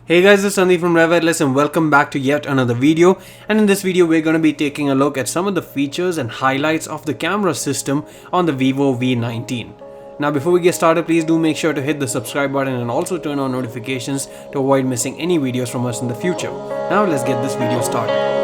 Hey guys, this is Sandeep from Wireless and welcome back to yet another video. And in this video, we're going to be taking a look at some of the features and highlights of the camera system on the Vivo V19. Now before we get started, please do make sure to hit the subscribe button and also turn on notifications to avoid missing any videos from us in the future. Now let's get this video started.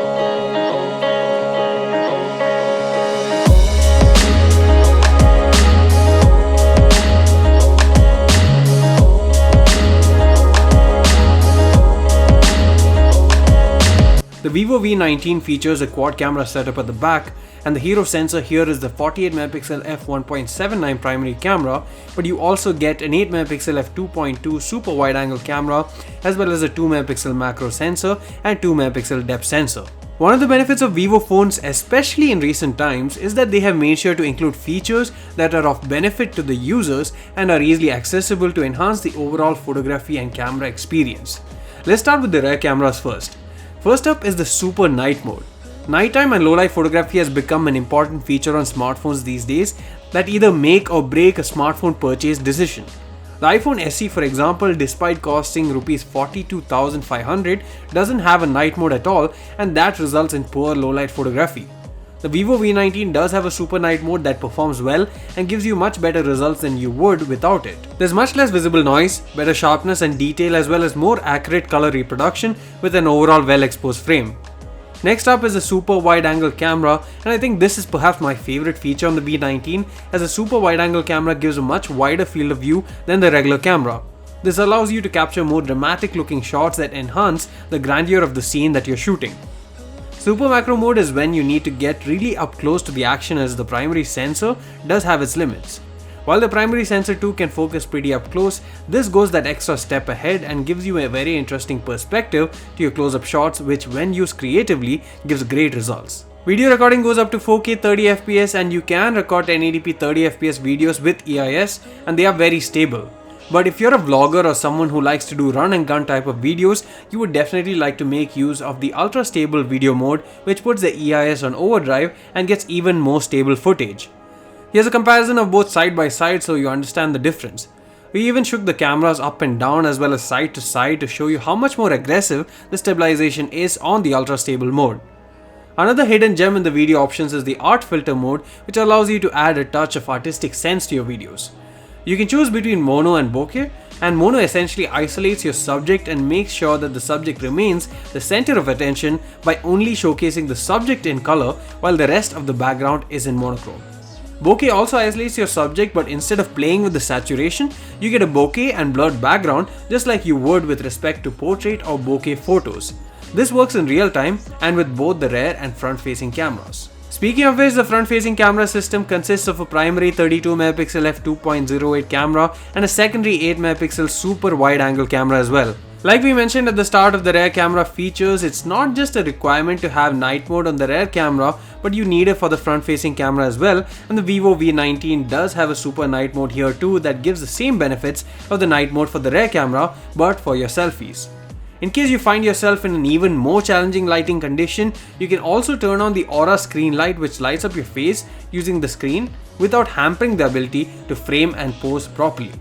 The Vivo V19 features a quad camera setup at the back, and the hero sensor here is the 48MP f1.79 primary camera, but you also get an 8MP f2.2 super wide angle camera as well as a 2MP macro sensor and 2MP depth sensor. One of the benefits of Vivo phones, especially in recent times, is that they have made sure to include features that are of benefit to the users and are easily accessible to enhance the overall photography and camera experience. Let's start with the rear cameras first. First up is the Super Night mode. Nighttime and low-light photography has become an important feature on smartphones these days that either make or break a smartphone purchase decision. The iPhone SE, for example, despite costing Rs 42,500, doesn't have a night mode at all, and that results in poor low-light photography. The Vivo V19 does have a super night mode that performs well and gives you much better results than you would without it. There's much less visible noise, better sharpness and detail, as well as more accurate color reproduction with an overall well-exposed frame. Next up is a super wide angle camera, and I think this is perhaps my favorite feature on the V19, as a super wide angle camera gives a much wider field of view than the regular camera. This allows you to capture more dramatic looking shots that enhance the grandeur of the scene that you're shooting. Super macro mode is when you need to get really up close to the action, as the primary sensor does have its limits. While the primary sensor too can focus pretty up close, this goes that extra step ahead and gives you a very interesting perspective to your close-up shots, which when used creatively gives great results. Video recording goes up to 4K 30fps, and you can record 1080p 30fps videos with EIS, and they are very stable. But if you're a vlogger or someone who likes to do run and gun type of videos, you would definitely like to make use of the ultra stable video mode, which puts the EIS on overdrive and gets even more stable footage. Here's a comparison of both side by side so you understand the difference. We even shook the cameras up and down as well as side to side to show you how much more aggressive the stabilization is on the ultra stable mode. Another hidden gem in the video options is the art filter mode, which allows you to add a touch of artistic sense to your videos. You can choose between mono and bokeh, and mono essentially isolates your subject and makes sure that the subject remains the center of attention by only showcasing the subject in color while the rest of the background is in monochrome. Bokeh also isolates your subject, but instead of playing with the saturation, you get a bokeh and blurred background just like you would with respect to portrait or bokeh photos. This works in real time and with both the rear and front facing cameras. Speaking of which, the front-facing camera system consists of a primary 32MP f2.08 camera and a secondary 8MP super wide-angle camera as well. Like we mentioned at the start of the rear camera features, it's not just a requirement to have night mode on the rear camera, but you need it for the front-facing camera as well, and the Vivo V19 does have a super night mode here too that gives the same benefits of the night mode for the rear camera, but for your selfies. In case you find yourself in an even more challenging lighting condition, you can also turn on the Aura screen light, which lights up your face using the screen without hampering the ability to frame and pose properly.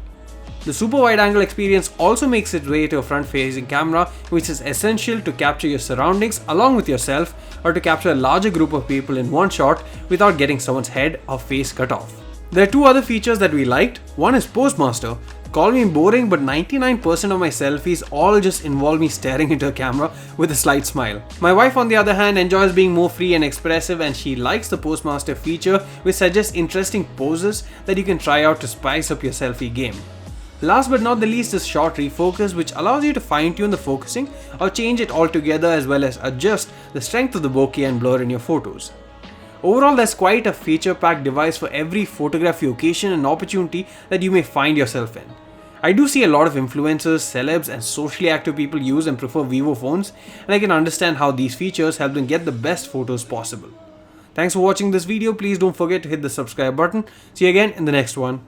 The super wide angle experience also makes its way to a front facing camera, which is essential to capture your surroundings along with yourself, or to capture a larger group of people in one shot without getting someone's head or face cut off. There are two other features that we liked. One is Postmaster. Call me boring, but 99% of my selfies all just involve me staring into a camera with a slight smile. My wife, on the other hand, enjoys being more free and expressive, and she likes the Postmaster feature, which suggests interesting poses that you can try out to spice up your selfie game. Last but not the least is Short Refocus, which allows you to fine-tune the focusing or change it altogether, as well as adjust the strength of the bokeh and blur in your photos. Overall, there's quite a feature-packed device for every photography occasion and opportunity that you may find yourself in. I do see a lot of influencers, celebs and socially active people use and prefer Vivo phones, and I can understand how these features help them get the best photos possible. Thanks for watching this video. Please don't forget to hit the subscribe button. See you again in the next one.